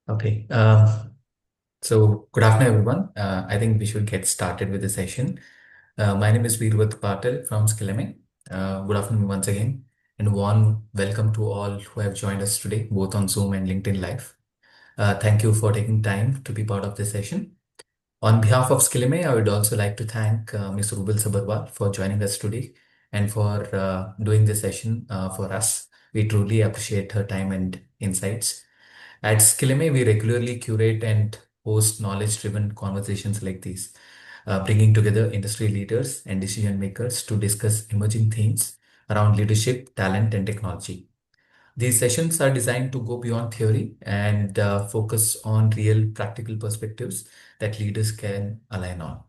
Okay. So good afternoon, everyone. I think we should get started with the session. My name is Veervat Patel from Skillemme. Good afternoon once again, and warm welcome to all who have joined us today, both on Zoom and LinkedIn Live. Thank you for taking time to be part of this session. On behalf of Skillemme, I would also like to thank Ms. Rubal Sabarwal for joining us today and for doing this session for us. We truly appreciate her time and insights. At Skilleme, we regularly curate and host knowledge-driven conversations like these, bringing together industry leaders and decision makers to discuss emerging themes around leadership, talent, and technology. These sessions are designed to go beyond theory and focus on real practical perspectives that leaders can align on.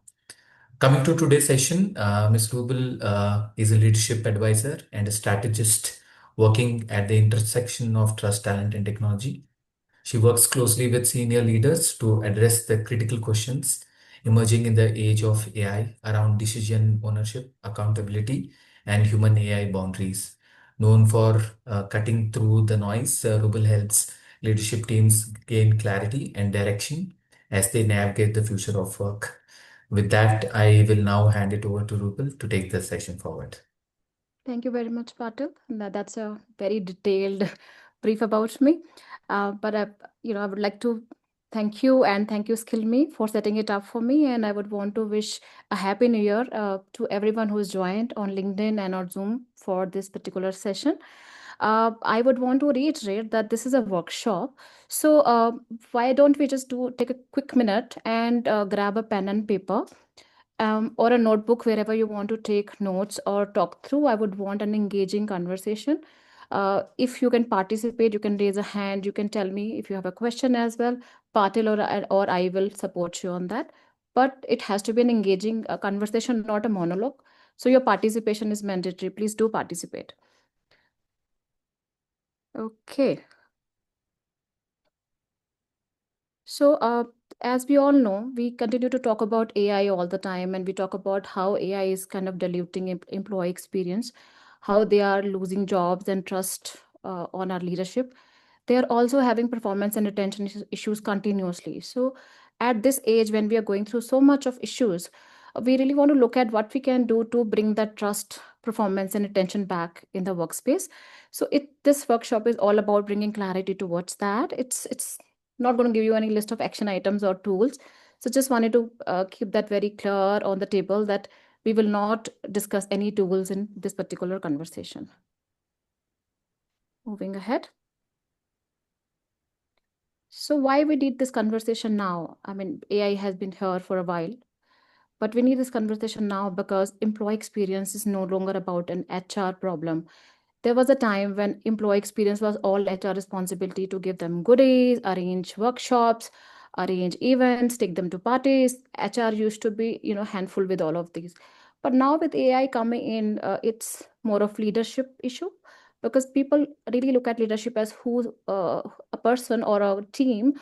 Coming to today's session, Ms. Rubel is a leadership advisor and a strategist working at the intersection of trust, talent, and technology. She works closely with senior leaders to address the critical questions emerging in the age of AI around decision ownership, accountability, and human AI boundaries. Known for cutting through the noise, Rubel helps leadership teams gain clarity and direction as they navigate the future of work. With that, I will now hand it over to Rubel to take the session forward. Thank you very much, Patil. That's a very detailed brief about me. I would like to thank you, Skillme, for setting it up for me. And I would want to wish a happy new year to everyone who's joined on LinkedIn and on Zoom for this particular session. I would want to reiterate that this is a workshop. So why don't we just take a quick minute and grab a pen and paper or a notebook wherever you want to take notes or talk through. I would want an engaging conversation. If you can participate, you can raise a hand. You can tell me if you have a question as well. Patil or I will support you on that. But it has to be an engaging conversation, not a monologue. So your participation is mandatory. Please do participate. Okay. So, as we all know, we continue to talk about AI all the time, and we talk about how AI is kind of diluting employee experience, how they are losing jobs and trust on our leadership. They are also having performance and retention issues continuously. So, at this age, when we are going through so much of issues, we really want to look at what we can do to bring that trust, performance, and attention back in the workspace. So, this workshop is all about bringing clarity towards that. It's not going to give you any list of action items or tools. So just wanted to keep that very clear on the table that we will not discuss any tools in this particular conversation. Moving ahead. So why we need this conversation now? I mean, AI has been here for a while, but we need this conversation now because employee experience is no longer about an HR problem. There was a time when employee experience was all HR responsibility to give them goodies, arrange workshops, arrange events, take them to parties. HR used to be, handful with all of these. But now with AI coming in, it's more of leadership issue because people really look at leadership as who a person or a team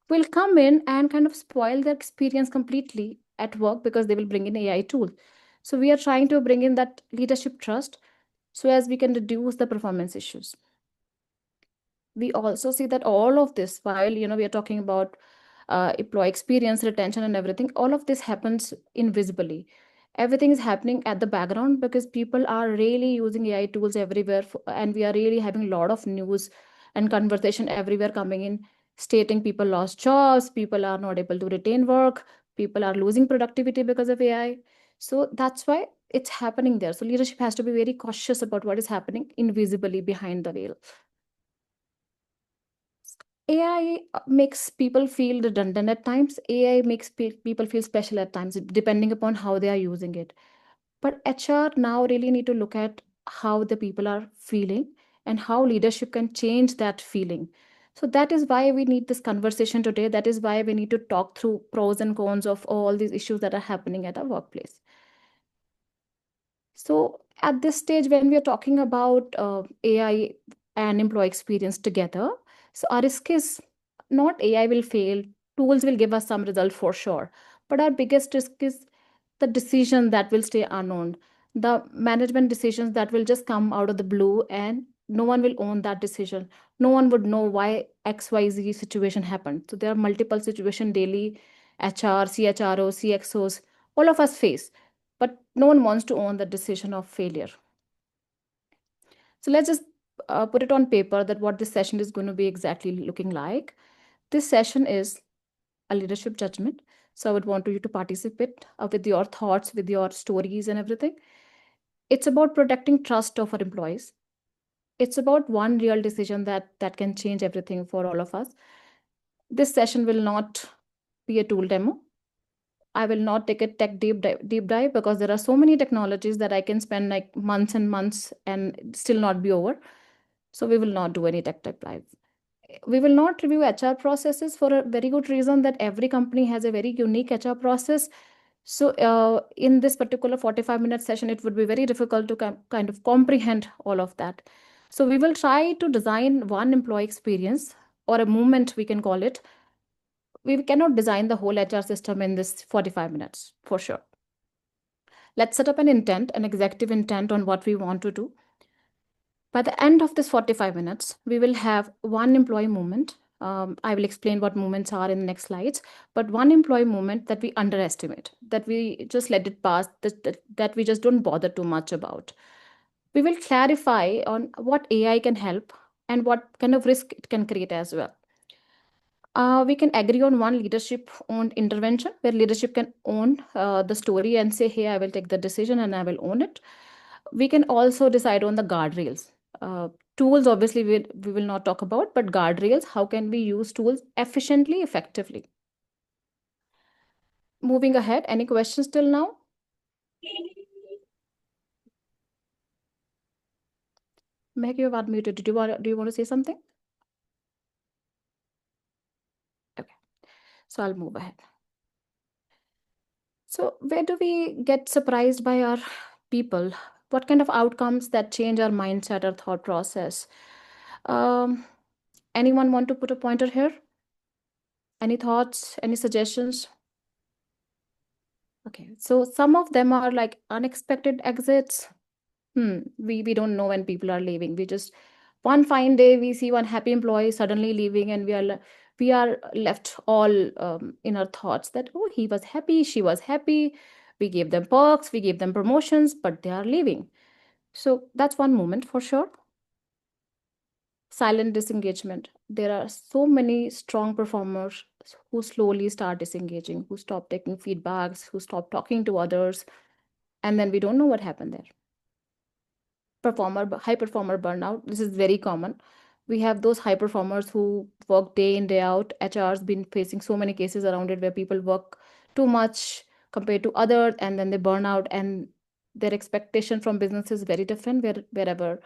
will come in and kind of spoil their experience completely at work because they will bring in AI tool. So we are trying to bring in that leadership trust so as we can reduce the performance issues. We also see that all of this, while we are talking about employee experience, retention, and everything, all of this happens invisibly. Everything is happening at the background because people are really using AI tools everywhere, and we are really having a lot of news and conversation everywhere coming in, stating people lost jobs, people are not able to retain work, people are losing productivity because of AI. So that's why it's happening there. So leadership has to be very cautious about what is happening invisibly behind the veil. AI makes people feel redundant at times. AI makes people feel special at times, depending upon how they are using it. But HR now really need to look at how the people are feeling and how leadership can change that feeling. So that is why we need this conversation today. That is why we need to talk through pros and cons of all these issues that are happening at our workplace. So at this stage, when we are talking about AI and employee experience together, so our risk is not AI will fail, tools will give us some result for sure. But our biggest risk is the decision that will stay unknown, the management decisions that will just come out of the blue and No one will own that decision. No one would know why XYZ situation happened. So there are multiple situations daily, HR, CHRO, CXOs, all of us face. But no one wants to own the decision of failure. So let's just put it on paper that what this session is going to be exactly looking like. This session is a leadership judgment. So I would want you to participate with your thoughts, with your stories and everything. It's about protecting trust of our employees. It's about one real decision that can change everything for all of us. This session will not be a tool demo. I will not take a tech deep dive because there are so many technologies that I can spend like months and months and still not be over. So we will not do any tech dive. We will not review HR processes for a very good reason that every company has a very unique HR process. So in this particular 45-minute session, it would be very difficult to kind of comprehend all of that. So we will try to design one employee experience or a movement, we can call it. We cannot design the whole HR system in this 45 minutes, for sure. Let's set up an intent, an executive intent on what we want to do. By the end of this 45 minutes, we will have one employee movement. I will explain what movements are in the next slides, but one employee movement that we underestimate, that we just let it pass, that we just don't bother too much about. We will clarify on what AI can help and what kind of risk it can create as well. We can agree on one leadership owned intervention where leadership can own the story and say, hey, I will take the decision and I will own it. We can also decide on the guardrails. Tools, obviously, we will not talk about, but guardrails, how can we use tools efficiently, effectively? Moving ahead, any questions till now? Meg, you have unmuted. Do you want to say something? Okay, so I'll move ahead. So where do we get surprised by our people? What kind of outcomes that change our mindset or thought process? Um, Anyone want to put a pointer here? Any thoughts? Any suggestions? Okay, so some of them are like unexpected exits. We don't know when people are leaving. We just one fine day we see one happy employee suddenly leaving, and we are left all in our thoughts that, oh, he was happy, she was happy. We gave them perks, we gave them promotions, but they are leaving. So that's one moment for sure. Silent disengagement. There are so many strong performers who slowly start disengaging, who stop taking feedbacks, who stop talking to others, and then we don't know what happened there. High performer burnout. This is very common. We have those high performers who work day in, day out. HR's been facing so many cases around it where people work too much compared to others, and then they burn out, and their expectation from business is very different wherever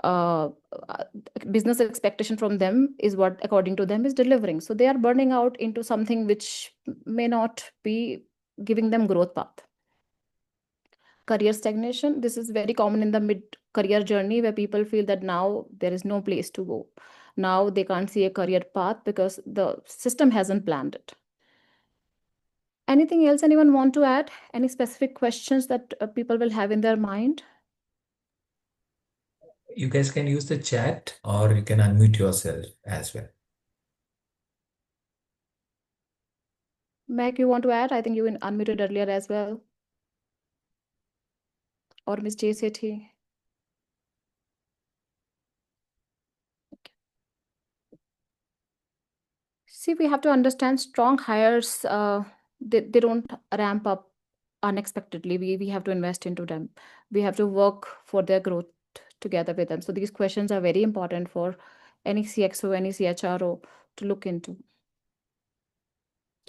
uh, uh, business expectation from them is what according to them is delivering. So they are burning out into something which may not be giving them growth path. Career stagnation. This is very common in the mid career journey where people feel that now there is no place to go. Now they can't see a career path because the system hasn't planned it. Anything else anyone want to add? Any specific questions that people will have in their mind? You guys can use the chat or you can unmute yourself as well. Meg, you want to add? I think you unmuted earlier as well. Or Miss JCT. See, we have to understand strong hires, they don't ramp up unexpectedly. We have to invest into them. We have to work for their growth together with them. So these questions are very important for any CXO, any CHRO to look into.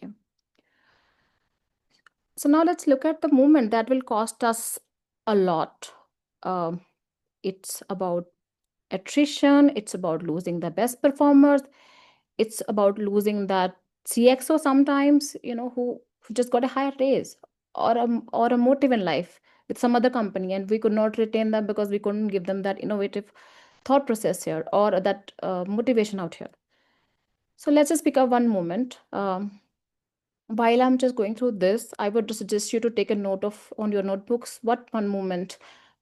Okay. So now let's look at the movement that will cost us a lot. Um, it's about attrition, it's about losing the best performers, it's about losing that CXO sometimes, who just got a higher raise or a motive in life with some other company, and we could not retain them because we couldn't give them that innovative thought process here or that motivation out here. So let's just pick up one moment. While I'm just going through this, I would suggest you to take a note of on your notebooks what one moment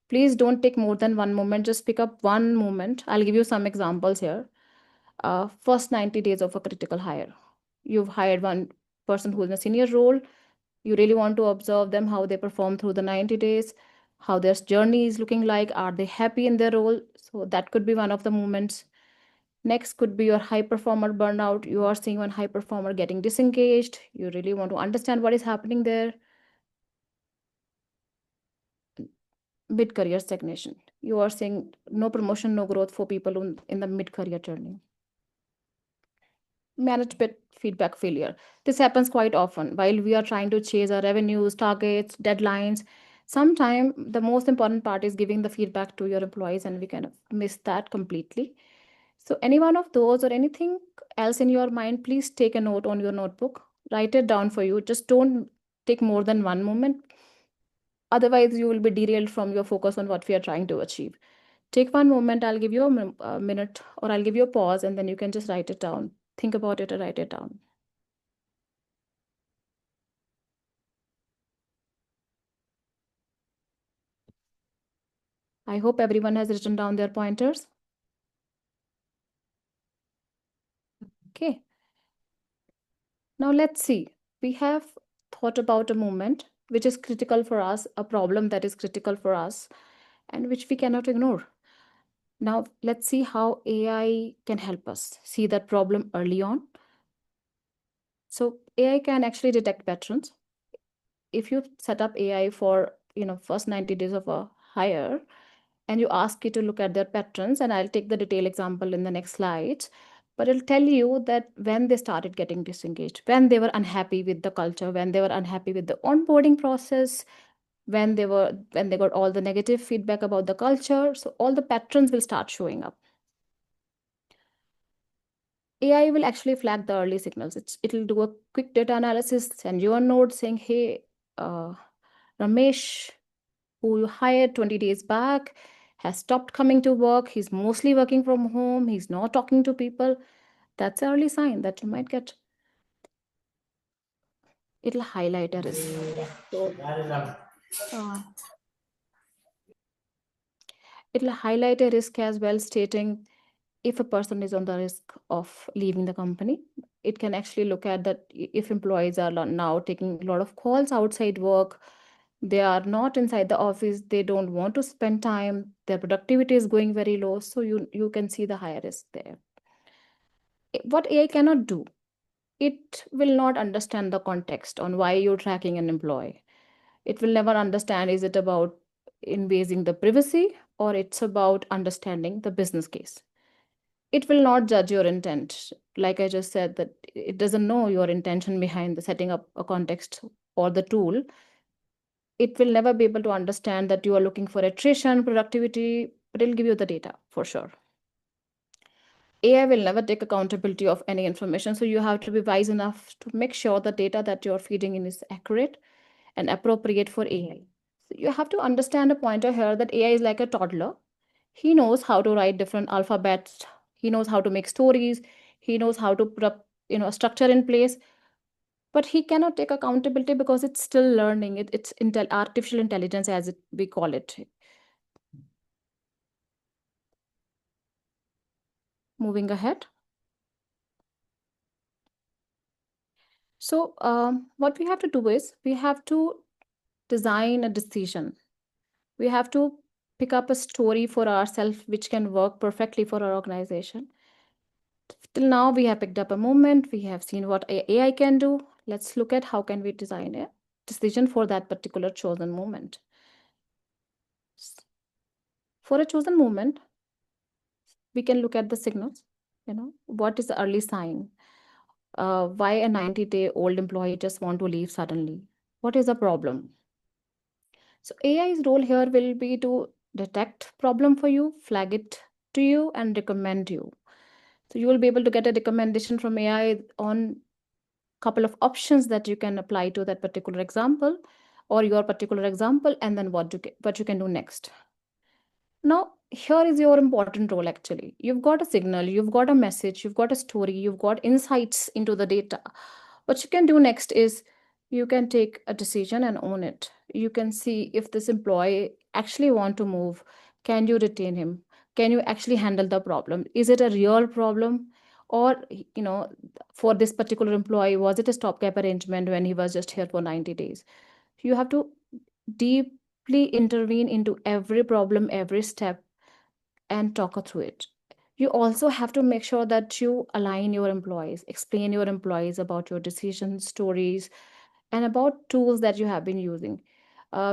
Please don't take more than one moment. Just pick up one moment. I'll give you some examples here. First 90 days of a critical hire. You've hired one person who's in a senior role. You really want to observe them, how they perform through the 90 days, how their journey is looking like. Are they happy in their role? So that could be one of the moments. Next could be your high performer burnout. You are seeing one high performer getting disengaged. You really want to understand what is happening there. Mid career stagnation. You are seeing no promotion, no growth for people in the mid career journey. Management feedback failure. This happens quite often while we are trying to chase our revenues, targets, deadlines. Sometimes the most important part is giving the feedback to your employees, and we kind of miss that completely. So, any one of those or anything else in your mind, please take a note on your notebook. Write it down for you. Just don't take more than one moment. Otherwise, you will be derailed from your focus on what we are trying to achieve. Take one moment. I'll give you a minute, or I'll give you a pause, and then you can just write it down. Think about it and write it down. I hope everyone has written down their pointers. Okay. Now let's see. We have thought about a moment which is critical for us, a problem that is critical for us, and which we cannot ignore. Now let's see how AI can help us see that problem early on. So AI can actually detect patterns. If you set up AI for first 90 days of a hire, and you ask it to look at their patterns, and I'll take the detail example in the next slides, but it'll tell you that when they started getting disengaged, when they were unhappy with the culture, when they were unhappy with the onboarding process, when they got all the negative feedback about the culture, so all the patterns will start showing up. AI will actually flag the early signals. It'll do a quick data analysis, send you a note saying, hey, Ramesh, who you hired 20 days back, has stopped coming to work. He's mostly working from home. He's not talking to people. That's an early sign that you might get. It'll highlight a risk. So, uh, it'll highlight a risk as well, stating if a person is on the risk of leaving the company. It can actually look at that if employees are now taking a lot of calls outside work, they are not inside the office, they don't want to spend time, their productivity is going very low. So you can see the higher risk there. What AI cannot do, it will not understand the context on why you're tracking an employee. It will never understand, is it about invading the privacy or it's about understanding the business case. It will not judge your intent. Like I just said, that it doesn't know your intention behind the setting up a context or the tool. It will never be able to understand that you are looking for attrition, productivity, but it'll give you the data for sure. AI will never take accountability of any information. So you have to be wise enough to make sure the data that you're feeding in is accurate and appropriate for AI. So you have to understand a pointer here that AI is like a toddler. He knows how to write different alphabets. He knows how to make stories. He knows how to put up, a structure in place. But he cannot take accountability because it's still learning. It's artificial intelligence, as we call it. Moving ahead. So what we have to do is we have to design a decision. We have to pick up a story for ourselves which can work perfectly for our organization. Till now, we have picked up a moment. We have seen what AI can do. Let's look at how can we design a decision for that particular chosen moment. For a chosen moment, we can look at the signals. What is the early sign? Why a 90-day-old employee just want to leave suddenly? What is the problem? So AI's role here will be to detect problem for you, flag it to you, and recommend you. So you will be able to get a recommendation from AI on couple of options that you can apply to that particular example or your particular example, and then what you can do next. Now, here is your important role actually. You've got a signal, you've got a message, you've got a story, you've got insights into the data. What you can do next is You can take a decision and own it. You can see if this employee actually want to move. Can you retain him? Can you actually handle the problem? Is it a real problem? Or, for this particular employee, was it a stopgap arrangement when he was just here for 90 days? You have to deeply intervene into every problem, every step, and talk through it. You also have to make sure that you align your employees, explain your employees about your decisions, stories, and about tools that you have been using.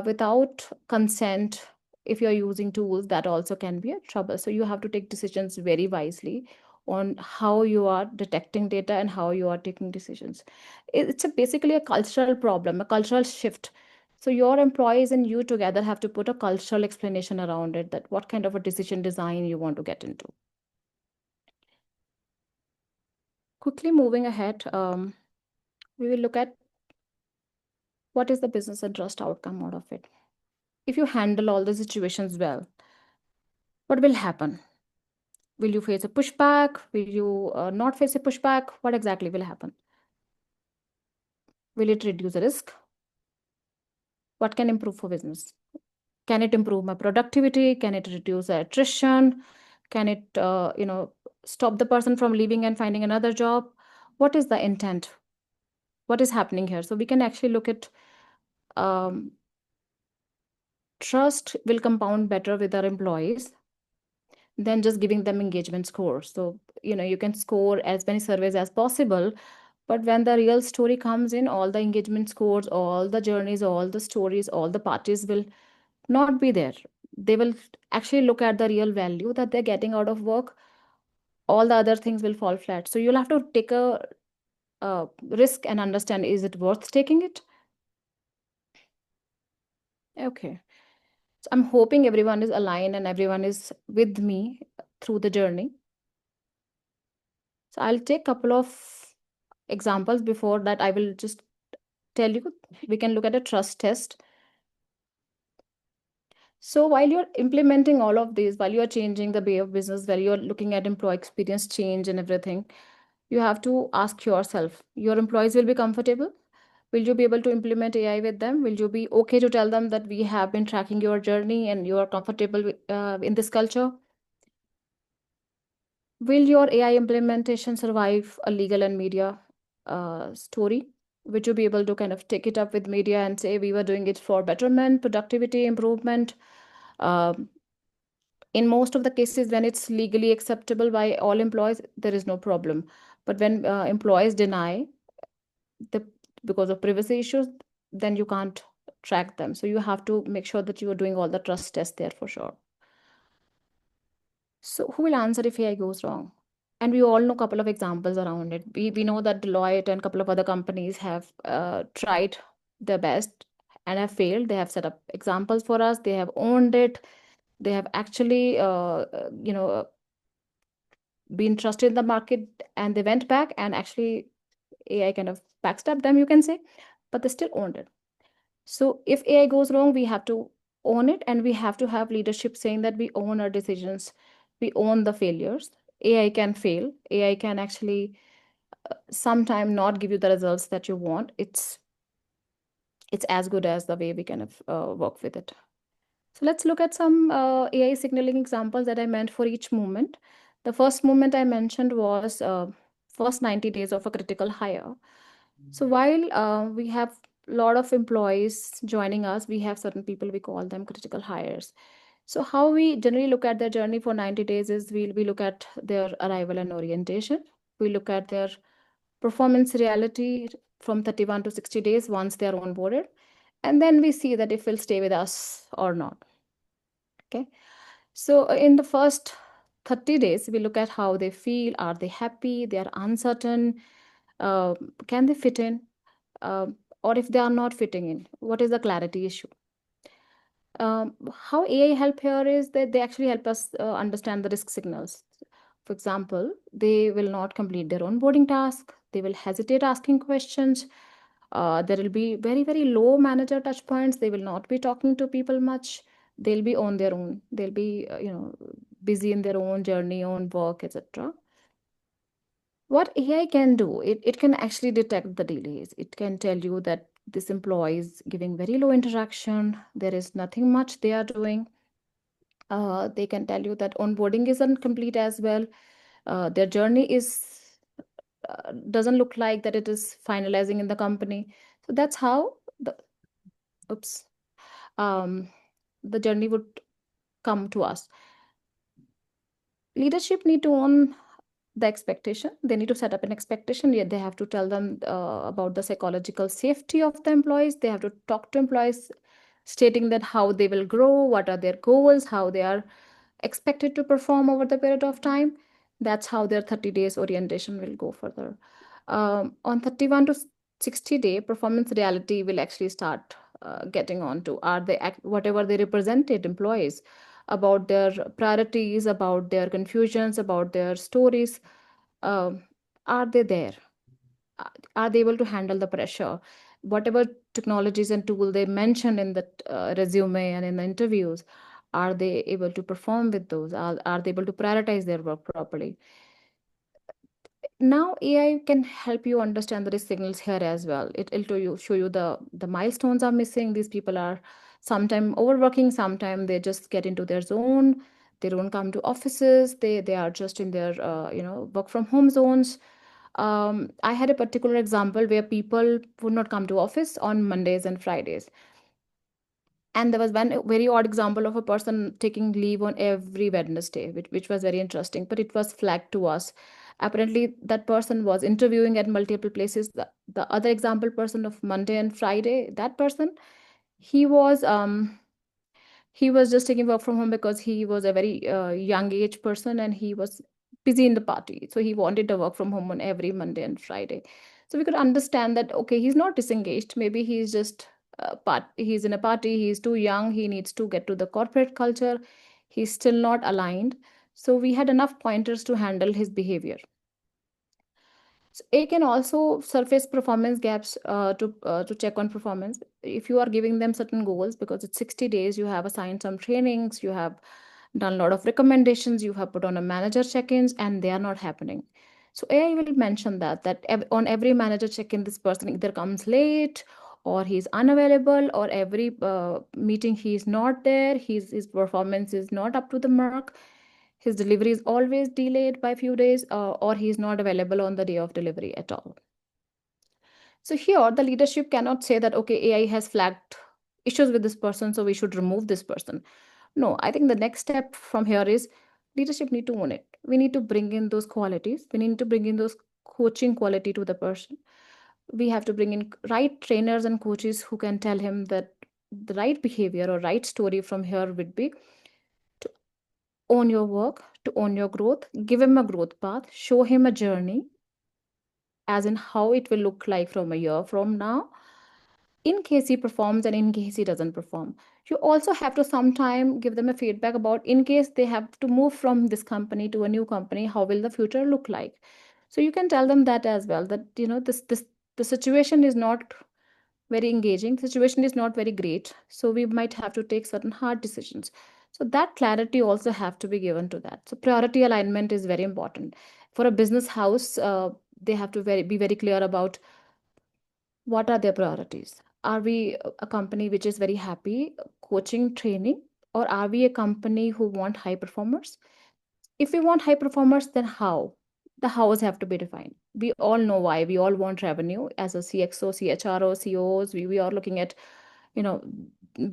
Without consent, if you're using tools, that also can be a trouble. So you have to take decisions very wisely on how you are detecting data and how you are taking decisions. Basically a cultural problem, a cultural shift. So your employees and you together have to put a cultural explanation around it, that what kind of a decision design you want to get into. Quickly moving ahead, we will look at what is the business and trust outcome out of it. If you handle all the situations well, what will happen? Will you face a pushback? Will you not face a pushback? What exactly will happen? Will it reduce the risk? What can improve for business? Can it improve my productivity? Can it reduce the attrition? Can it, stop the person from leaving and finding another job? What is the intent? What is happening here? So we can actually look at um, trust will compound better with our employees than just giving them engagement scores. So, you can score as many surveys as possible, but when the real story comes in, all the engagement scores, all the journeys, all the stories, all the parties will not be there. They will actually look at the real value that they're getting out of work. All the other things will fall flat. So you'll have to take a risk and understand, is it worth taking it? Okay. So I'm hoping everyone is aligned and everyone is with me through the journey. So I'll take a couple of examples. Before that, I will just tell you, we can look at a trust test. So while you're implementing all of these, while you're changing the way of business, while you're looking at employee experience change and everything, you have to ask yourself, your employees will be comfortable? Will you be able to implement AI with them? Will you be okay to tell them that we have been tracking your journey and you are comfortable in this culture? Will your AI implementation survive a legal and media story? Would you be able to kind of take it up with media and say we were doing it for betterment, productivity, improvement? Um, in most of the cases, when it's legally acceptable by all employees, there is no problem. But when employees deny the because of privacy issues, then you can't track them. So you have to make sure that you are doing all the trust tests there for sure. So who will answer if AI goes wrong? And we all know a couple of examples around it. We know that Deloitte and a couple of other companies have tried their best and have failed. They have set up examples for us. They have owned it. They have actually, been trusted in the market, and they went back and actually AI kind of backstabbed them, you can say, but they still owned it. So if AI goes wrong, we have to own it, and we have to have leadership saying that we own our decisions, we own the failures. AI can fail. AI can actually sometime not give you the results that you want. It's as good as the way we kind of work with it. So let's look at some AI signaling examples that I meant for each movement. The first movement I mentioned was first 90 days of a critical hire. So while we have a lot of employees joining us, we have certain people, we call them critical hires. So how we generally look at their journey for 90 days is we look at their arrival and orientation. We look at their performance reality from 31 to 60 days once they are onboarded. And then we see that if will stay with us or not. Okay. So in the first 30 days, we look at how they feel. Are they happy? They are uncertain. Can they fit in? Or if they are not fitting in, what is the clarity issue? How AI help here is that they actually help us understand the risk signals. For example, they will not complete their onboarding task. They will hesitate asking questions. There will be very, very low manager touch points. They will not be talking to people much. They'll be on their own. They'll be, busy in their own journey, own work, etc. What AI can do, it can actually detect the delays. It can tell you that this employee is giving very low interaction. There is nothing much they are doing. They can tell you that onboarding is incomplete as well. Their journey is doesn't look like that it is finalizing in the company. So that's how the oops the journey would come to us. Leadership need to own the expectation. They need to set up an expectation. Yeah, they have to tell them about the psychological safety of the employees. They have to talk to employees, stating that how they will grow, what are their goals, how they are expected to perform over the period of time. That's how their 30 days orientation will go further. On 31 to 60-day, performance reality will actually start getting on to are they whatever they represented employees about their priorities, about their confusions, about their stories. um, are they there? Are they able to handle the pressure? Whatever technologies and tool they mentioned in the resume and in the interviews, are they able to perform with those? Are they able to prioritize their work properly? Now AI can help you understand the risk signals here as well. It'll show you the milestones are missing. These people are sometime overworking, sometime they just get into their zone. They don't come to offices. They are just in their work from home zones. I had a particular example where people would not come to office on Mondays and Fridays. And there was one very odd example of a person taking leave on every Wednesday, which was very interesting, but it was flagged to us. Apparently, that person was interviewing at multiple places. The other example person of Monday and Friday, that person, he was he was just taking work from home because he was a very young age person and he was busy in the party. So he wanted to work from home on every Monday and Friday. So we could understand that, okay, he's not disengaged. Maybe he's just he's in a party, he's too young, he needs to get to the corporate culture. He's still not aligned. So we had enough pointers to handle his behavior. So A can also surface performance gaps to check on performance. If you are giving them certain goals, because it's 60 days, you have assigned some trainings, you have done a lot of recommendations, you have put on a manager check-ins, and they are not happening. So AI will mention that on every manager check-in, this person either comes late or he's unavailable, or every meeting he is not there, his performance is not up to the mark, his delivery is always delayed by a few days, or he is not available on the day of delivery at all. So here, the leadership cannot say that, okay, AI has flagged issues with this person, so we should remove this person. No, I think the next step from here is leadership need to own it. We need to bring in those qualities. We need to bring in those coaching quality to the person. We have to bring in right trainers and coaches who can tell him that the right behavior or right story from here would be to own your work, to own your growth, give him a growth path, show him a journey, as in how it will look like from a year from now, in case he performs and in case he doesn't perform. You also have to sometime give them a feedback about in case they have to move from this company to a new company, how will the future look like? So you can tell them that as well, that this the situation is not very engaging, situation is not very great, so we might have to take certain hard decisions. So that clarity also have to be given to that. So priority alignment is very important for a business house. They have to be very clear about what are their priorities. Are we a company which is very happy coaching training, or are we a company who want high performers? If we want high performers, then how? The hows have to be defined. We all know why. We all want revenue. As a CXO, CHRO, COs, we are looking at, you know,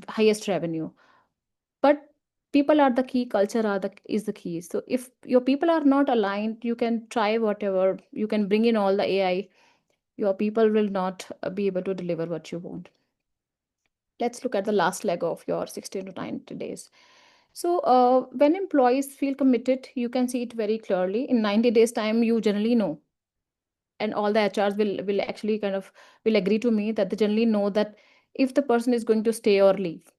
highest revenue. But people are the key, culture is the key. So if your people are not aligned, you can try whatever, you can bring in all the AI, your people will not be able to deliver what you want. Let's look at the last leg of your 16 to 90 days. So when employees feel committed, you can see it very clearly. In 90 days time, you generally know, and all the HRs will actually kind of will agree to me that they generally know that if the person is going to stay or leave,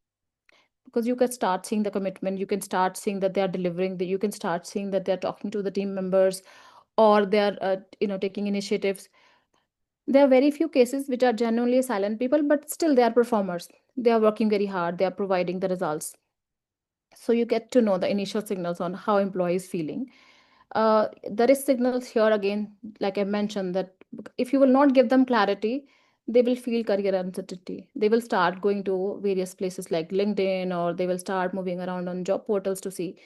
because you can start seeing the commitment, you can start seeing that they are delivering, that you can start seeing that they're talking to the team members, or they're taking initiatives. There are very few cases which are genuinely silent people, but still they are performers. They are working very hard, they are providing the results. So you get to know the initial signals on how employee is feeling. There is signals here again, like I mentioned, that if you will not give them clarity, they will feel career uncertainty. They will start going to various places like LinkedIn, or they will start moving around on job portals to see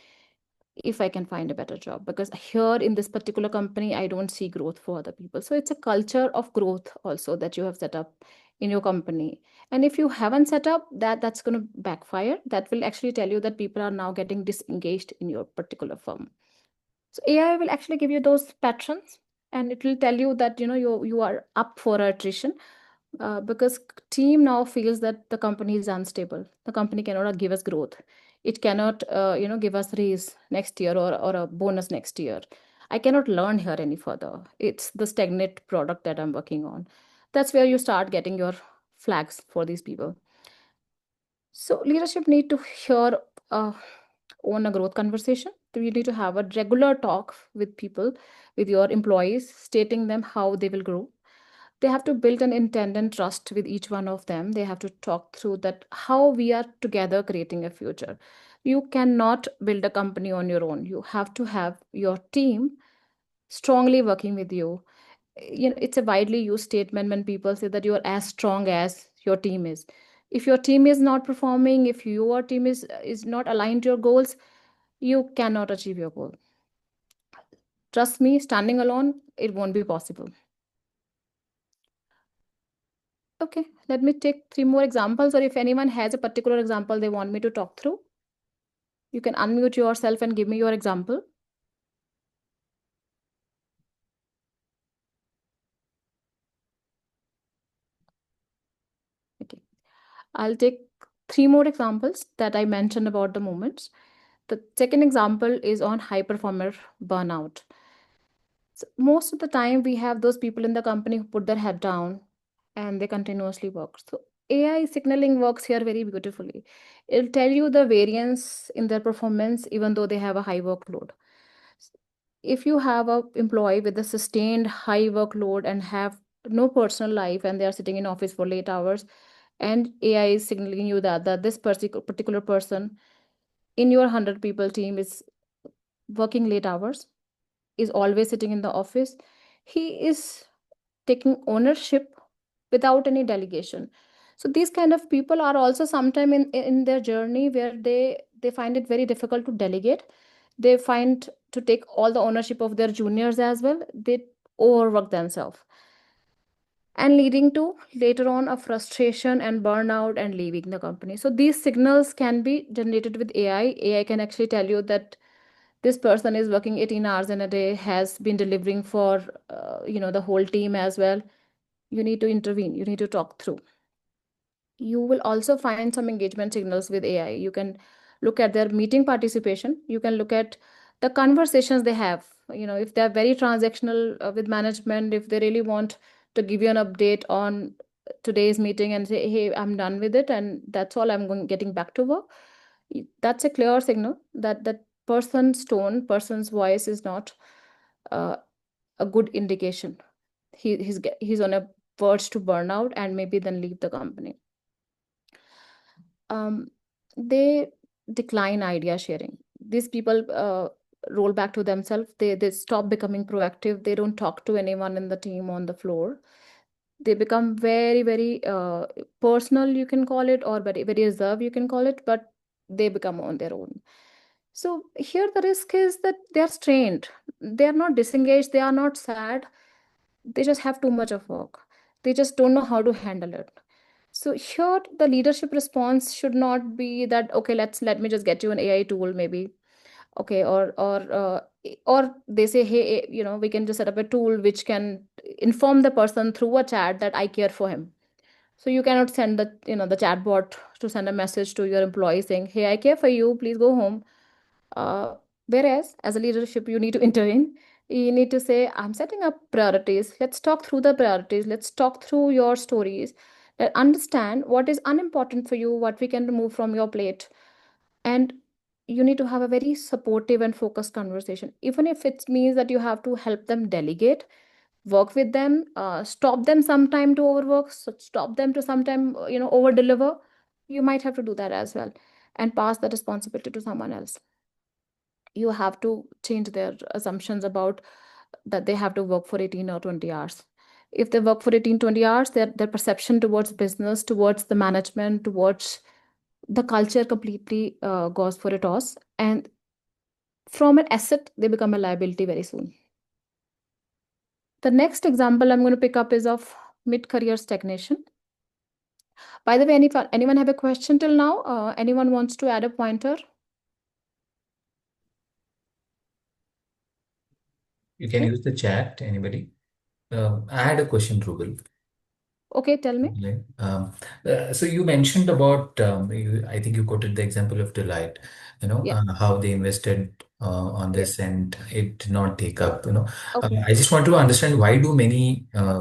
if I can find a better job, because here in this particular company, I don't see growth for other people. So it's a culture of growth also that you have set up in your company. And if you haven't set up that, that's going to backfire. That will actually tell you that people are now getting disengaged in your particular firm. So AI will actually give you those patterns, and it will tell you that you are up for attrition, because team now feels that the company is unstable. The company cannot give us growth. It cannot give us raise next year, or a bonus next year. I cannot learn here any further. It's the stagnant product that I'm working on. That's where you start getting your flags for these people. So leadership need to hear uh, own a growth conversation. You need to have a regular talk with people, with your employees, stating them how they will grow. They have to build an intent and trust with each one of them. They have to talk through that how we are together creating a future. You cannot build a company on your own. You have to have your team strongly working with you. It's a widely used statement when people say that you are as strong as your team is. If your team is not performing, if your team is not aligned to your goals, you cannot achieve your goal. Trust me, standing alone, it won't be possible. Okay, let me take 3 more examples, or if anyone has a particular example they want me to talk through, you can unmute yourself and give me your example. Okay, I'll take 3 more examples that I mentioned about the moments. The second example is on high performer burnout. So most of the time, we have those people in the company who put their head down and they continuously work. So AI signaling works here very beautifully. It'll tell you the variance in their performance, even though they have a high workload. If you have a employee with a sustained high workload and have no personal life, and they are sitting in office for late hours, and AI is signaling you that this particular person in your 100 people team is working late hours, is always sitting in the office, he is taking ownership without any delegation. So these kind of people are also sometime in their journey where they find it very difficult to delegate. They find to take all the ownership of their juniors as well. They overwork themselves, and leading to later on a frustration and burnout and leaving the company. So these signals can be generated with AI can actually tell you that this person is working 18 hours in a day, has been delivering for the whole team as well. You need to intervene, you need to talk through. You will also find some engagement signals with AI. You can look at their meeting participation. You can look at the conversations they have. If they're very transactional with management, if they really want to give you an update on today's meeting and say, hey, I'm done with it and that's all, I'm getting back to work. That's a clear signal that that person's tone, person's voice is not uh, a good indication. He's on a verge to burnout and maybe then leave the company. um, they decline idea sharing. These people roll back to themselves. They stop becoming proactive. They don't talk to anyone in the team on the floor. They become very, very personal, you can call it, or very, very reserved, you can call it, but they become on their own. So here the risk is that they are strained. They are not disengaged. They are not sad. They just have too much of work. They just don't know how to handle it. So here the leadership response should not be that, okay, let me just get you an AI tool maybe. Okay, or they say, hey, we can just set up a tool which can inform the person through a chat that I care for him. So you cannot send the chatbot to send a message to your employee saying, hey, I care for you, please go home. uh, Whereas, as a leadership, you need to intervene. You need to say, I'm setting up priorities. Let's talk through the priorities. Let's talk through your stories. Understand what is unimportant for you, what we can remove from your plate. And you need to have a very supportive and focused conversation. Even if it means that you have to help them delegate, work with them, stop them sometime to overwork, stop them to sometime, over deliver. You might have to do that as well and pass the responsibility to someone else. You have to change their assumptions about that they have to work for 18 or 20 hours. If they work for 18, 20 hours, their perception towards business, towards the management, towards the culture completely goes for a toss. And from an asset, they become a liability very soon. The next example I'm going to pick up is of mid-career stagnation. By the way, anyone have a question till now? Anyone wants to add a pointer? You can Okay. use the chat, anybody. I had a question, Rubel. Okay, tell me. Right. So you mentioned about, I think you quoted the example of Deloitte, Yeah. how they invested on Yeah. this and it did not take up. Okay. I just want to understand why do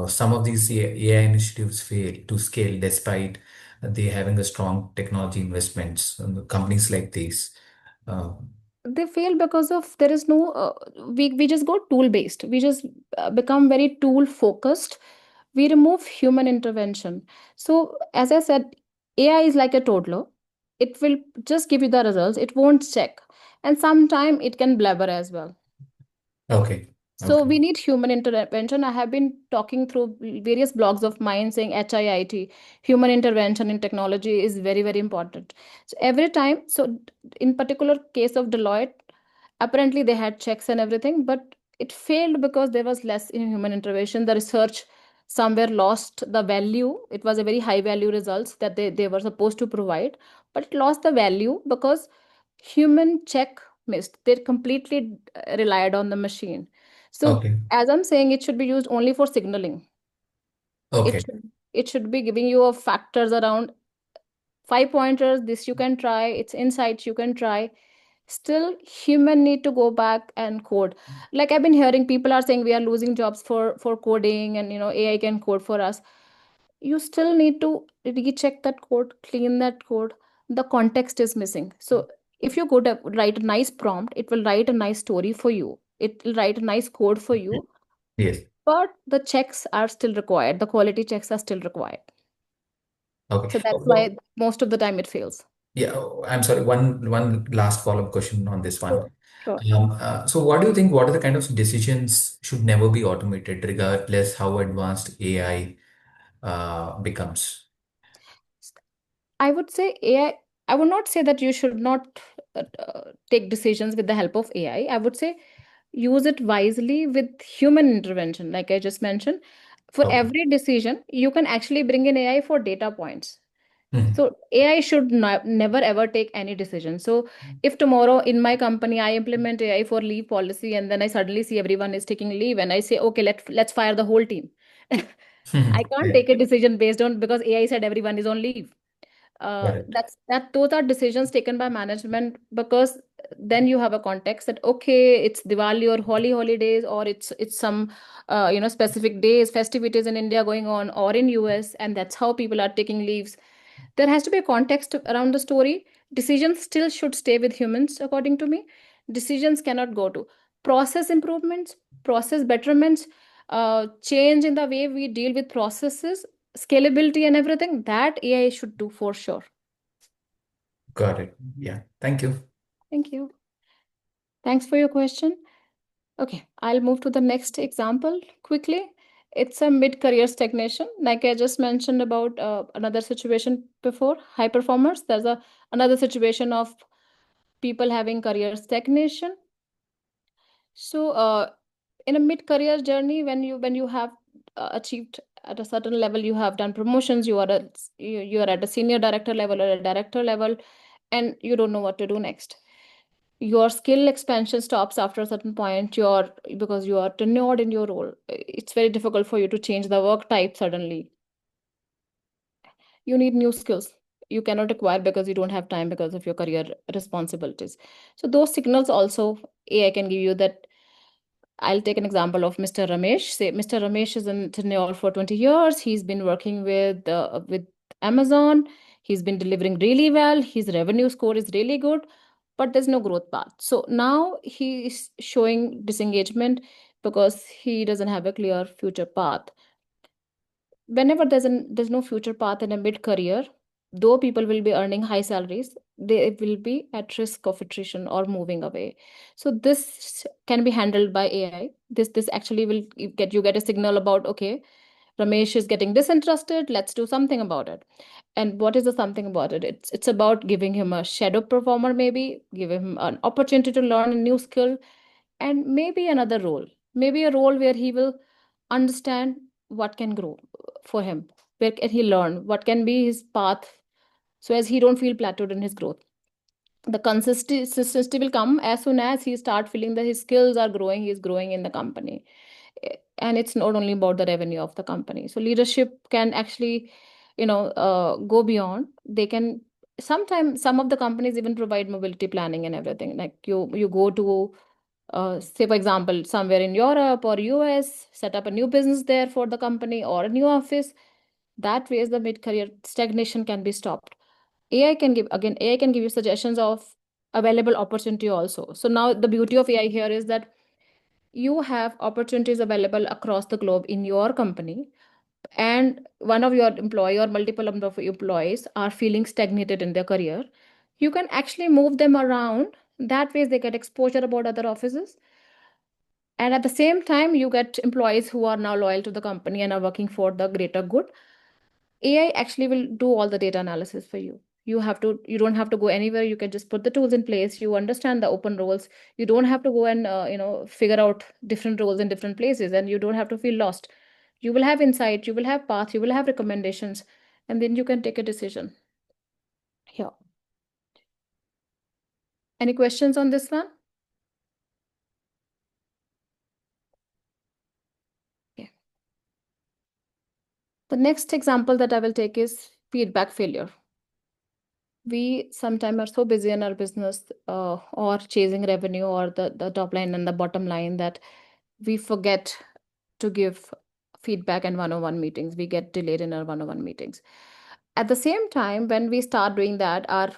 some of these AI initiatives fail to scale despite they having a strong technology investments, companies like these. Uh, They fail because of there is no we just go tool based. We just become very tool focused. We remove human intervention. So as I said, AI is like a toddler. It will just give you the results. It won't check, and sometime it can blabber as well. okay, So okay, we need human intervention. I have been talking through various blogs of mine saying HIIT, human intervention in technology is very, very important. So every time, so in particular case of Deloitte, apparently they had checks and everything, but it failed because there was less in human intervention. The research somewhere lost the value. It was a very high value results that they were supposed to provide, but it lost the value because human check missed. They completely relied on the machine. So okay, as I'm saying, it should be used only for signaling. It okay, should be giving you a factors around five pointers. This you can try. It's insights you can try. Still, human need to go back and code. Like I've been hearing, people are saying we are losing jobs for coding, and AI can code for us. You still need to recheck that code, clean that code. The context is missing. So if you go to write a nice prompt, it will write a nice story for you. It will write a nice code for you, yes, but the checks are still required. The quality checks are still required. okay. So that's why most of the time it fails. Yeah, I'm sorry. One last follow-up question on this one. Sure. Sure. So what do you think? What are the kind of decisions should never be automated, regardless how advanced AI becomes? I would say AI, I would not say that you should not take decisions with the help of AI. I would say use it wisely with human intervention. Like I just mentioned, for Okay. every decision, you can actually bring in AI for data points. Mhm. So AI should never ever take any decision. So if tomorrow in my company I implement AI for leave policy and then I suddenly see everyone is taking leave and I say, okay, let's fire the whole team. I can't Yeah, take a decision based on because AI said everyone is on leave. correct. Those are decisions taken by management because then you have a context that okay, it's Diwali or Holi holidays or it's some specific days festivities in India going on or in US, and that's how people are taking leaves. There has to be a context around the story. Decisions still should stay with humans, according to me. Decisions cannot go to process improvements, process betterments, change in the way we deal with processes, scalability, and everything. That AI should do for sure. Got it. Yeah. Thank you. Thank you. Thanks for your question. Okay, I'll move to the next example quickly. It's a mid-career stagnation, like I just mentioned about another situation before, high performers. There's another situation of people having career stagnation. So, in a mid-career journey, when you have achieved at a certain level, you have done promotions, you are at a senior director level or a director level, and you don't know what to do next. Your skill expansion stops after a certain point. Because you are tenured in your role. It's very difficult for you to change the work type suddenly. You need new skills you cannot acquire because you don't have time because of your career responsibilities. So those signals also AI can give you that. I'll take an example of Mr. Ramesh. Say Mr. Ramesh is in tenure for 20 years. He's been working with Amazon. He's been delivering really well. His revenue score is really good, but there's no growth path. So now he is showing disengagement because he doesn't have a clear future path. Whenever there's no future path in a mid career, though people will be earning high salaries, they will be at risk of attrition or moving away. So this can be handled by AI. This actually will get a signal about okay, Ramesh is getting disinterested. Let's do something about it. And what is the something about it? It's about giving him a shadow performer, maybe give him an opportunity to learn a new skill, and maybe another role, maybe a role where he will understand what can grow for him, where can he learn, what can be his path, so as he don't feel plateaued in his growth. The consistency will come as soon as he start feeling that his skills are growing, he's growing in the company. And it's not only about the revenue of the company. So leadership can actually, go beyond. They can sometimes, some of the companies even provide mobility planning and everything. Like you go to, say for example, somewhere in Europe or US, set up a new business there for the company or a new office. That way, the mid-career stagnation can be stopped. AI can give you suggestions of available opportunity also. So now the beauty of AI here is that you have opportunities available across the globe in your company, and one of your employee or multiple number of employees are feeling stagnated in their career, you can actually move them around. That way they get exposure about other offices, and at the same time you get employees who are now loyal to the company and are working for the greater good. AI actually will do all the data analysis for you. You don't have to go anywhere. You can just put the tools in place. You understand the open roles. You don't have to go and figure out different roles in different places, and you don't have to feel lost. You will have insight. You will have path. You will have recommendations, and then you can take a decision. Here, any questions on this one? Okay. The next example that I will take is feedback failure. We sometimes are so busy in our business, or chasing revenue or the top line and the bottom line, that we forget to give feedback and one-on-one meetings. We get delayed in our one-on-one meetings. At the same time, when we start doing that, our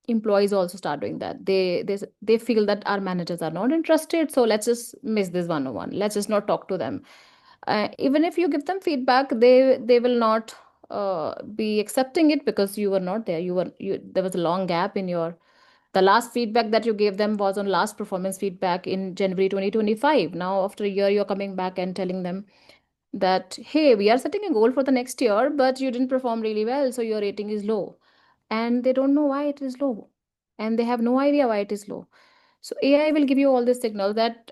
employees also start doing that. They feel that our managers are not interested, so let's just miss this one-on-one. Let's just not talk to them. Even if you give them feedback, they will not be accepting it, because you were not there. There was a long gap in your, the last feedback that you gave them was on last performance feedback in January 2025. Now after a year you're coming back and telling them that, hey, we are setting a goal for the next year, but you didn't perform really well, so your rating is low. And they don't know why it is low, and they have no idea why it is low. So AI will give you all this signal that,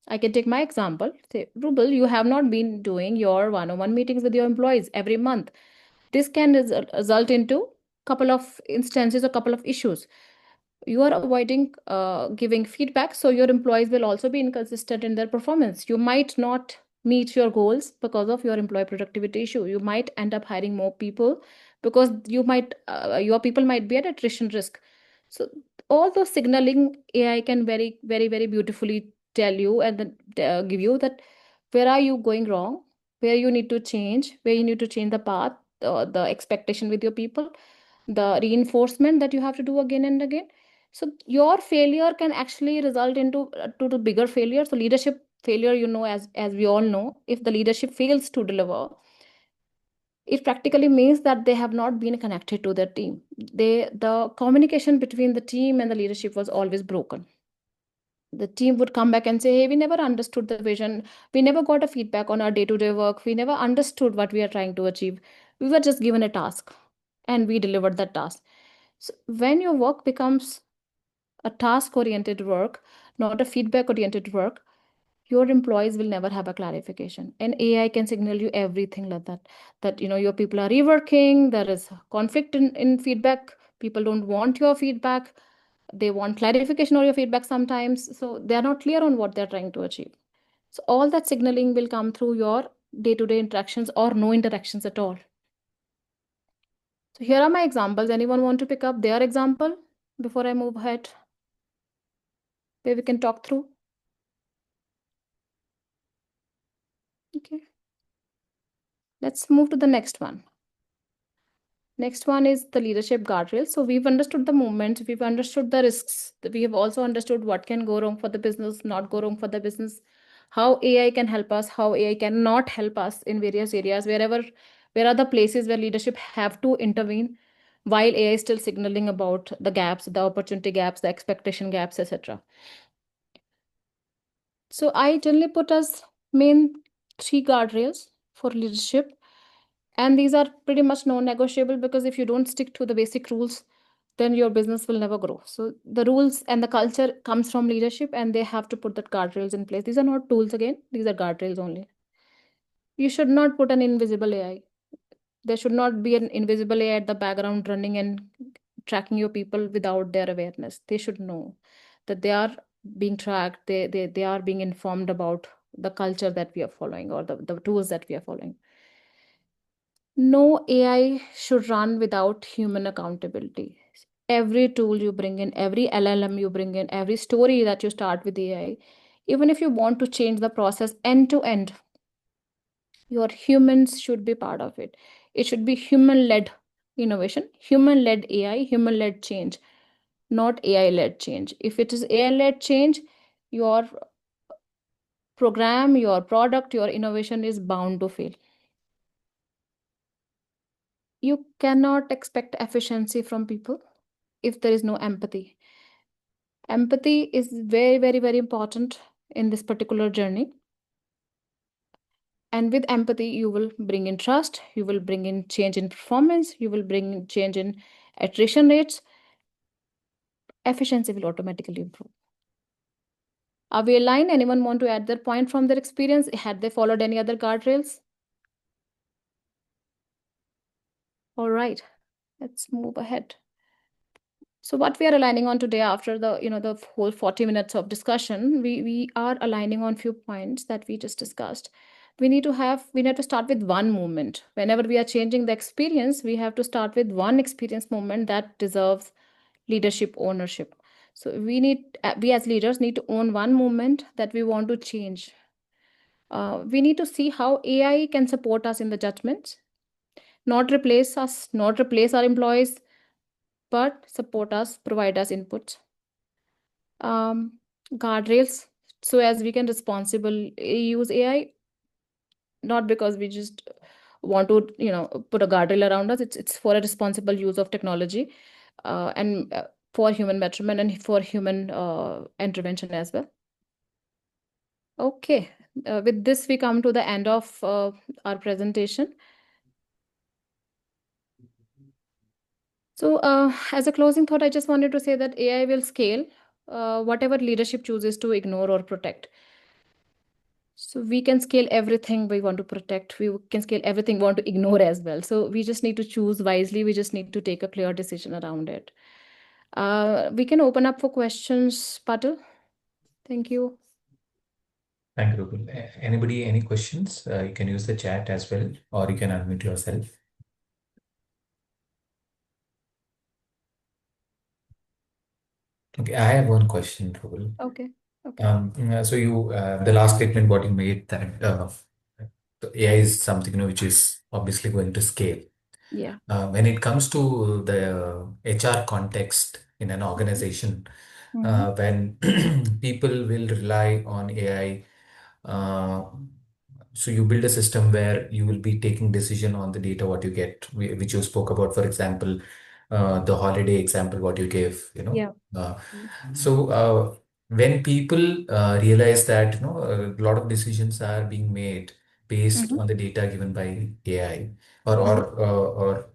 I can take my example. Say, Rubel, you have not been doing your one-on-one meetings with your employees every month. This can result into couple of instances or couple of issues. You are avoiding giving feedback, so your employees will also be inconsistent in their performance. You might not meet your goals because of your employee productivity issue. You might end up hiring more people because your people might be at attrition risk. So all those signaling, AI can very, very, very beautifully tell you and then give you that where are you going wrong, where you need to change, where you need to change the path, the expectation with your people, the reinforcement that you have to do again and again. So your failure can actually result into to the bigger failure. So leadership failure, as we all know, if the leadership fails to deliver, it practically means that they have not been connected to their team. The communication between the team and the leadership was always broken. The team would come back and say, hey, we never understood the vision, we never got a feedback on our day-to-day work, we never understood what we are trying to achieve, we were just given a task and we delivered that task. So when your work becomes a task oriented work, not a feedback oriented work, your employees will never have a clarification, and AI can signal you everything like that your people are reworking, there is conflict in feedback, people don't want your feedback, they want clarification or your feedback sometimes, so they are not clear on what they're trying to achieve. So all that signaling will come through your day-to-day interactions or no interactions at all. So here are my examples. Anyone want to pick up their example before I move ahead, where we can talk through? Okay, let's move to the next one. Next one is the leadership guardrails. So we've understood the movement, we've understood the risks, we have also understood what can go wrong for the business, not go wrong for the business, how AI can help us, how AI cannot help us in various areas, where are the places where leadership have to intervene while AI is still signaling about the gaps, the opportunity gaps, the expectation gaps, etc. So I generally put as main three guardrails. for leadership. And these are pretty much non-negotiable, because if you don't stick to the basic rules, then your business will never grow. So the rules and the culture comes from leadership, and they have to put that guardrails in place. These are not tools again, these are guardrails only. You should not put an invisible AI. There should not be an invisible AI at the background running and tracking your people without their awareness. They should know that they are being tracked, they are being informed about the culture that we are following, or the tools that we are following. No AI should run without human accountability. Every tool you bring in, every LLM you bring in, every story that you start with AI, even if you want to change the process end to end, your humans should be part of it. It should be human led innovation, human led AI, human led change, not AI led change. If it is AI led change, your program, your product, your innovation is bound to fail. You cannot expect efficiency from people if there is no empathy. Empathy is very, very, very important in this particular journey. And with empathy, you will bring in trust, you will bring in change in performance, you will bring in change in attrition rates. Efficiency will automatically improve. Are we aligned? Anyone want to add their point from their experience? Had they followed any other guardrails? All right, let's move ahead. So what we are aligning on today, after the whole 40 minutes of discussion, we are aligning on few points that we just discussed. We need to start with one movement. Whenever we are changing the experience, we have to start with one experience movement that deserves leadership ownership. So we as leaders need to own one movement that we want to change. We need to see how AI can support us in the judgments, not replace us, not replace our employees, but support us, provide us inputs. Guardrails, so as we can responsibly use AI, not because we just want to put a guardrail around us. It's for a responsible use of technology, and for human betterment and for human intervention as well. Okay, with this we come to the end of our presentation. So as a closing thought, I just wanted to say that AI will scale whatever leadership chooses to ignore or protect. So we can scale everything we want to protect. We can scale everything we want to ignore as well. So we just need to choose wisely. We just need to take a clear decision around it. We can open up for questions, Patil. Thank you. Thank you, Rupal. Anybody, any questions? You can use the chat as well, or you can unmute yourself. Okay, I have one question, Rupal. Okay. Okay. So the last statement what you made, that the AI is something, which is obviously going to scale. Yeah. When it comes to the HR context in an organization, Mm-hmm. when people will rely on AI, uh, so you build a system where you will be taking decision on the data what you get, which you spoke about, for example, the holiday example what you gave, Yeah. Uh, so when people realize that a lot of decisions are being made based Mm-hmm. on the data given by AI, or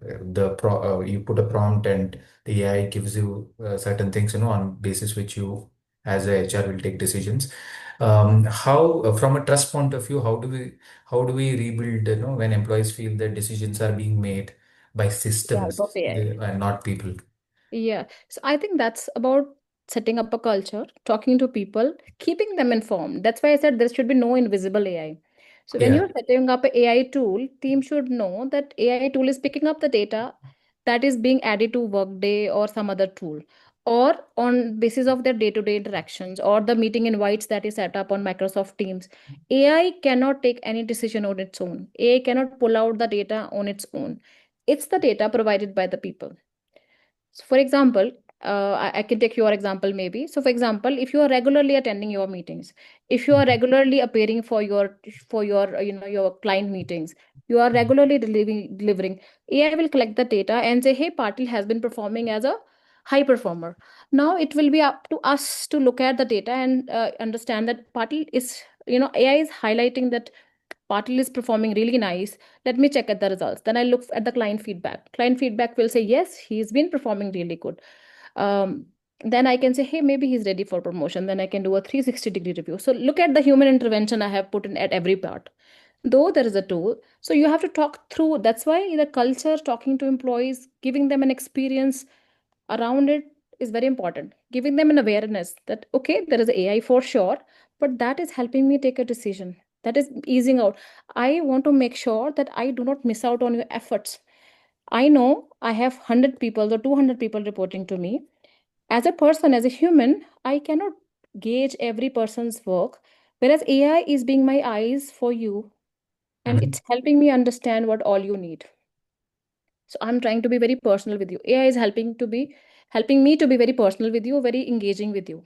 Mm-hmm. you put a prompt and the AI gives you certain things, on basis which you as a HR will take decisions. How from a trust point of view, how do we rebuild, when employees feel that decisions are being made by Yeah, systems, of AI. and not people? Yeah. So I think that's about setting up a culture, talking to people, keeping them informed. That's why I said there should be no invisible AI. So when Yeah. you're setting up a AI tool, team should know that AI tool is picking up the data that is being added to Workday or some other tool, or on basis of their day-to-day interactions or the meeting invites that is set up on Microsoft Teams. AI cannot take any decision on its own. AI cannot pull out the data on its own. It's the data provided by the people. So for example, I can take your example maybe. So for example, if you are regularly attending your meetings, if you are regularly appearing for your your client meetings, you are regularly delivering, AI will collect the data and say, hey, Patil has been performing as a high performer. Now it will be up to us to look at the data and understand that Patil is, AI is highlighting that Patil is performing really nice. Let me check at the results. Then I look at the client feedback. Client feedback will say, yes, he's been performing really good. Um, then I can say, hey, maybe he's ready for promotion. Then I can do a 360-degree review. So look at the human intervention I have put in at every part. Though there is a tool, so you have to talk through. That's why the culture, talking to employees, giving them an experience around it is very important. Giving them an awareness that, okay, there is AI for sure, but that is helping me take a decision. That is easing out. I want to make sure that I do not miss out on your efforts. I know I have 100 people or 200 people reporting to me. As a person, as a human, I cannot gauge every person's work, whereas AI is being my eyes for you, and Mhm. it's helping me understand what all you need. So I'm trying to be very personal with you. AI is helping me to be very personal with you, very engaging with you.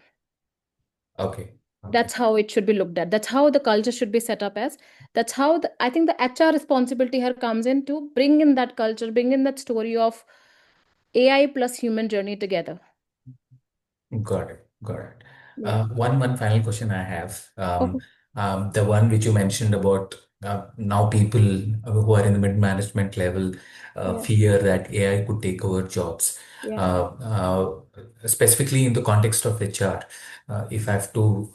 Okay. Okay. That's how it should be looked at. That's how the culture should be set up as. That's how I think the HR responsibility here comes in to bring in that culture, bring in that story of AI plus human journey together. Got it. Got it. Yeah. One final question I have. Okay. The one which you mentioned about now people who are in the mid management level Yeah. fear that AI could take over jobs. Yeah. Uh, uh, Specifically in the context of HR, if I have to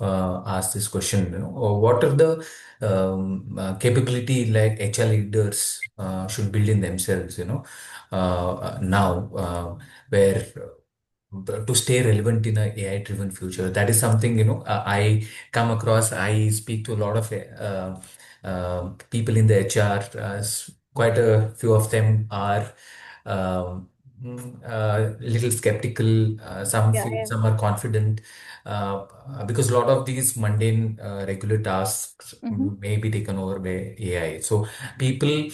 ask this question, what are the capability like HR leaders should build in themselves, now where to stay relevant in a AI-driven future. That is something, I come across. I speak to a lot of people in the HR. Quite a few of them are little skeptical. Yeah. Yeah. Some are confident because a lot of these mundane regular tasks Mm-hmm. may be taken over by AI. So people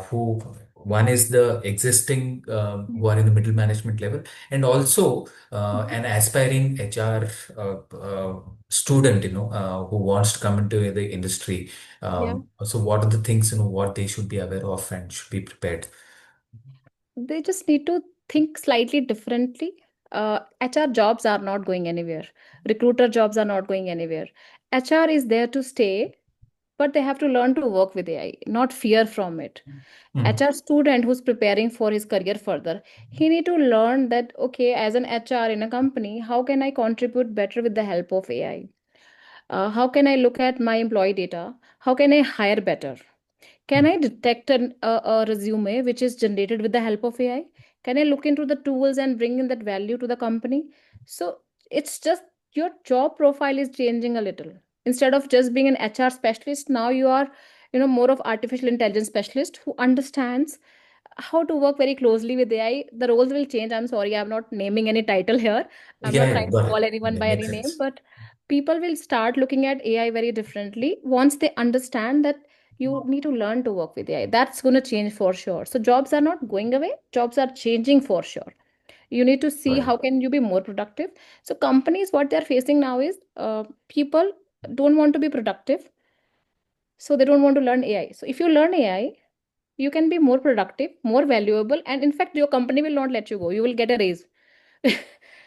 who one is the existing who are in the middle management level, and also an aspiring HR student, who wants to come into the industry. Yeah. So what are the things, what they should be aware of and should be prepared? They just need to think slightly differently. HR jobs are not going anywhere. Recruiter jobs are not going anywhere. HR is there to stay, but they have to learn to work with AI, not fear from it. Mm, HR student who's preparing for his career further, he need to learn that, okay, as an HR in a company, how can I contribute better with the help of AI? How can I look at my employee data? How can I hire better? Can I detect a resume which is generated with the help of AI? Can I look into the tools and bring in that value to the company? So it's just your job profile is changing a little. Instead of just being an HR specialist, now you are, more of artificial intelligence specialist who understands how to work very closely with AI. The roles will change. I'm sorry, I'm not naming any title here. I'm yeah, not yeah, trying to got call it. anyone That by makes any name, sense. but people will start looking at AI very differently once they understand that you need to learn to work with AI. That's going to change for sure. So jobs are not going away, jobs are changing for sure. You need to see Got it. how can you be more productive. So companies, what they're facing now is people don't want to be productive, so they don't want to learn AI. So if you learn AI, you can be more productive, more valuable, and in fact your company will not let you go. You will get a raise.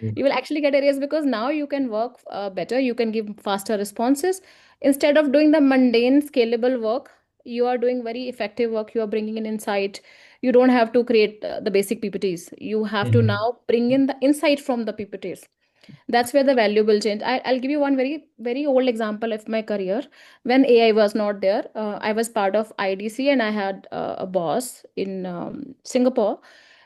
Mm, You will actually get a raise because now you can work better, you can give faster responses. Instead of doing the mundane scalable work, you are doing very effective work. You are bringing in insight. You don't have to create the basic PPTs. You have to mhm, now bring in the insight from the PPTs. That's where the valuable change. I'll give you one very very old example of my career. When AI was not there, I was part of IDC, and I had a boss in Singapore,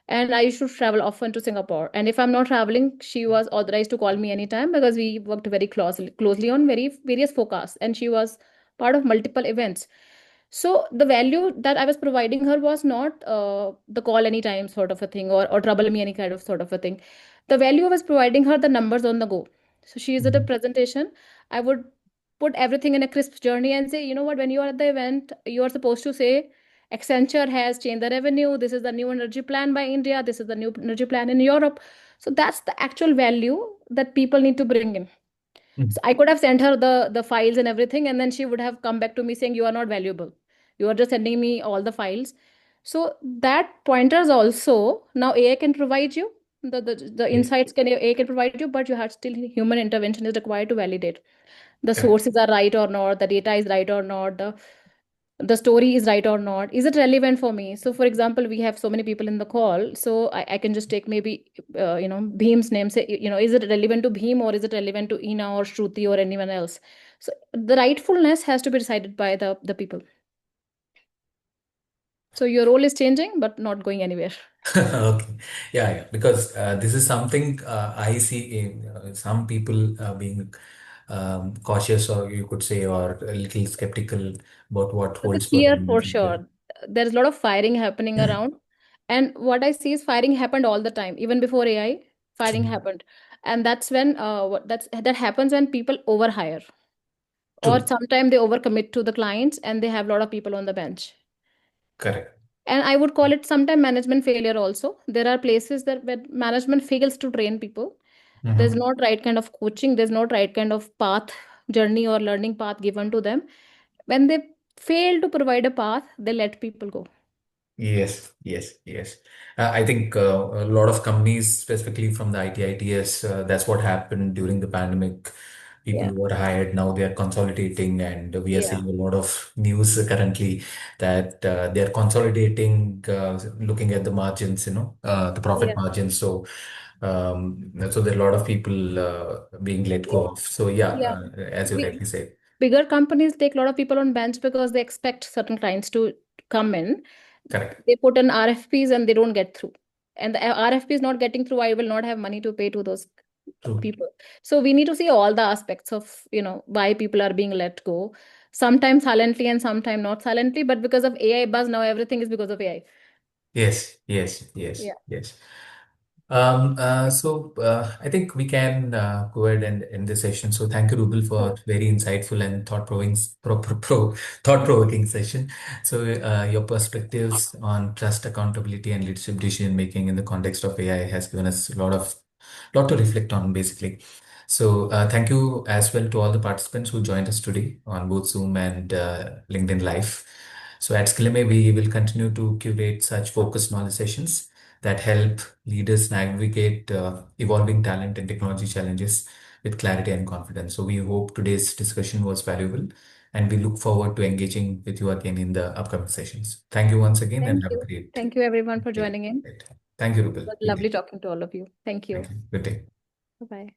and I used to travel often to Singapore. And if I'm not traveling, she was authorized to call me anytime because we worked very closely on very various forecasts, and she was part of multiple events. So the value that I was providing her was not the call anytime sort of a thing, or trouble me any kind of sort of a thing. The value I was providing her the numbers on the go. So she is at a mhm, presentation. I would put everything in a crisp journey and say, you know what, when you are at the event, you are supposed to say, Accenture has changed the revenue. This is the new energy plan by India. This is the new energy plan in Europe. So that's the actual value that people need to bring in. mhm. So I could have sent her the files and everything, and then she would have come back to me saying, "You are not valuable. You are just sending me all the files." So that pointers also now AI can provide you the Yeah, insights can AI can provide you, but you have still human intervention is required to validate the correct. sources are right or not, the data is right or not, the story is right or not. Is it relevant for me? So for example, we have so many people in the call, so I can just take maybe Bhim's name, say, is it relevant to Bhim, or is it relevant to Ina or Shruti or anyone else? So the rightfulness has to be decided by the people. So your role is changing but not going anywhere. Okay. Yeah, yeah. Because this is something I see in some people being cautious, or you could say, or a little skeptical about what There's holds a for them fear in the for future. sure. There's a lot of firing happening around. And what I see is firing happened all the time. Even before AI, firing True. happened. And that's when that happens when people overhire, or True. sometimes they overcommit to the clients and they have a lot of people on the bench. Correct. And I would call it sometimes management failure also. There are places that where management fails to train people. There's Mhm. not right kind of coaching, there's not right kind of path, journey or learning path given to them. When they fail to provide a path, they let people go. Yes, yes, yes. I think a lot of companies, specifically from the ITITS, that's what happened during the pandemic. People Yeah. who were hired, now they are consolidating, and we are Yeah. seeing a lot of news currently that they are consolidating, looking at the margins, the profit Yeah. margins. So there are a lot of people being let Yeah. go of. So yeah, Yeah. as you Big, rightly said, bigger companies take a lot of people on bench because they expect certain clients to come in. correct. They put in RFPs and they don't get through. And the RFP is not getting through, I will not have money to pay to those True. people. So we need to see all the aspects of, why people are being let go. Sometimes silently and sometimes not silently, but because of AI buzz, now everything is because of AI. Yes, yes, yes, Yeah. yes. I think we can go ahead and end this session. So thank you, Rubel, for Sure. very insightful and thought-provoking session. So your perspectives on trust, accountability, and leadership decision making in the context of AI has given us lot to reflect on, basically. So thank you as well to all the participants who joined us today on both Zoom and LinkedIn Live. So at Skillemme, we will continue to curate such focused knowledge sessions that help leaders navigate evolving talent and technology challenges with clarity and confidence. So we hope today's discussion was valuable, and we look forward to engaging with you again in the upcoming sessions. Thank you once again, and Thank have a you. great Thank you everyone for day. joining in. Thank you, It Rubel. was Good day. lovely talking to all of you. Thank Thank you. you. Good day. Bye bye.